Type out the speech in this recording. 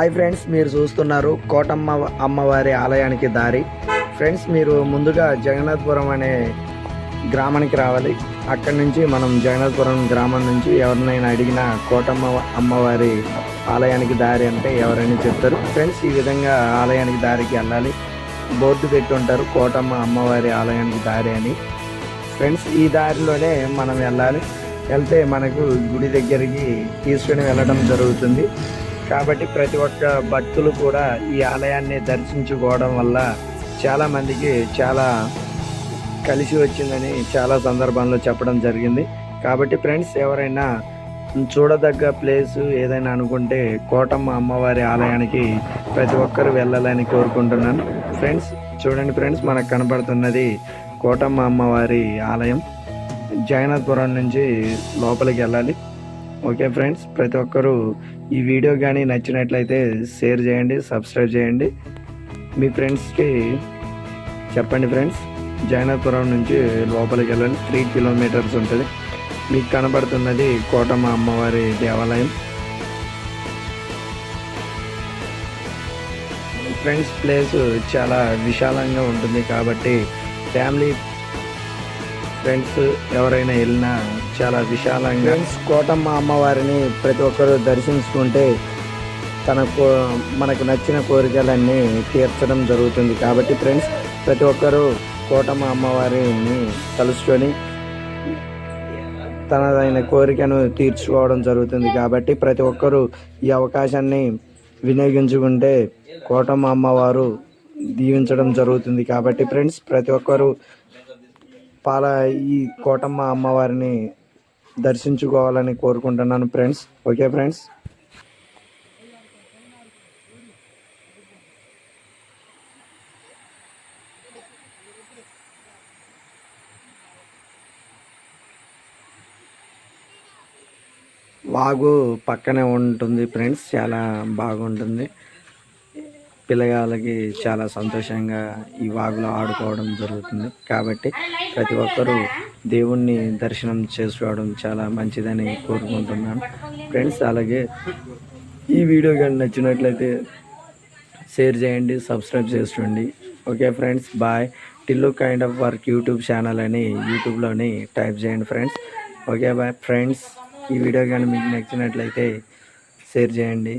Hi friends, మీరు చూస్తున్నారు కోటమ్మ అమ్మవారి ఆలయానికి దారి. ఫ్రెండ్స్, మీరు ముందుగా జగన్నాథపురం అనే గ్రామానికి రావాలి. అక్కడి నుంచి మనం జగన్నాథపురం గ్రామం నుంచి ఎవరినైనా అడిగినా కోటమ్మ అమ్మవారి ఆలయానికి దారి అంటే ఎవరైనా చెప్తారు. ఫ్రెండ్స్, ఈ విధంగా ఆలయానికి దారికి వెళ్ళాలి. బోర్డు పెట్టి ఉంటారు, కోటమ్మ అమ్మవారి ఆలయానికి దారి అని. ఫ్రెండ్స్, ఈ దారిలోనే మనం వెళ్ళాలి. వెళ్తే మనకు గుడి దగ్గరికి తీసుకుని వెళ్ళడం జరుగుతుంది. కాబట్టి ప్రతి ఒక్క భక్తులు కూడా ఈ ఆలయాన్ని దర్శించుకోవడం వల్ల చాలామందికి చాలా కలిసి వచ్చిందని చాలా సందర్భాల్లో చెప్పడం జరిగింది. కాబట్టి ఫ్రెండ్స్, ఎవరైనా చూడదగ్గ ప్లేసు ఏదైనా అనుకుంటే కోటమ్మ అమ్మవారి ఆలయానికి ప్రతి ఒక్కరు వెళ్ళాలని కోరుకుంటున్నాను. ఫ్రెండ్స్, చూడండి ఫ్రెండ్స్, మనకు కనబడుతున్నది కోటమ్మ అమ్మవారి ఆలయం. జగన్నాథపురం నుంచి లోపలికి వెళ్ళాలి. ఓకే ఫ్రెండ్స్, ప్రతి ఒక్కరూ ఈ వీడియో కానీ నచ్చినట్లయితే షేర్ చేయండి, సబ్స్క్రైబ్ చేయండి, మీ ఫ్రెండ్స్కి చెప్పండి. ఫ్రెండ్స్, జగన్నాథపురం నుంచి లోపలికి వెళ్ళాలి. 3 కిలోమీటర్స్ ఉంటుంది. మీకు కనబడుతున్నది కోటమ్మ అమ్మవారి దేవాలయం. ఫ్రెండ్స్, ప్లేస్ చాలా విశాలంగా ఉంటుంది కాబట్టి ఫ్యామిలీ ఫ్రెండ్స్ ఎవరైనా వెళ్ళినా చాలా విశాలంగా. ఫ్రెండ్స్, కోటమ్మ అమ్మవారిని ప్రతి ఒక్కరు దర్శించుకుంటే మనకు నచ్చిన కోరికలన్నీ తీర్చడం జరుగుతుంది. కాబట్టి ఫ్రెండ్స్, ప్రతి ఒక్కరూ కోటమ్మ అమ్మవారిని కలుసుకొని తనదైన కోరికను తీర్చుకోవడం జరుగుతుంది. కాబట్టి ప్రతి ఒక్కరూ ఈ అవకాశాన్ని వినియోగించుకుంటే కోటమ్మ అమ్మవారు దీవించడం జరుగుతుంది. కాబట్టి ఫ్రెండ్స్, ప్రతి ఒక్కరూ ఈ కోటమ్మ అమ్మవారిని దర్శించుకోవాలని కోరుకుంటున్నాను ఫ్రెండ్స్. Okay friends. వాగు పక్కనే ఉంటుంది ఫ్రెండ్స్, చాలా బాగుంటుంది. పిల్లగాళ్ళకి చాలా సంతోషంగా ఈ వాగులో ఆడుకోవడం జరుగుతుంది. కాబట్టి ప్రతి ఒక్కరూ దేవుణ్ణి దర్శనం చేసుకోవడం చాలా మంచిదని కోరుకుంటున్నాను ఫ్రెండ్స్. అలాగే ఈ వీడియో కానీ నచ్చినట్లయితే షేర్ చేయండి, సబ్స్క్రైబ్ చేసుకోండి. Okay friends, bye. Tillu kind of work YouTube channel అని యూట్యూబ్లోని టైప్ చేయండి ఫ్రెండ్స్. Okay bye friends. ఈ వీడియో కానీ మీకు నచ్చినట్లయితే షేర్ చేయండి.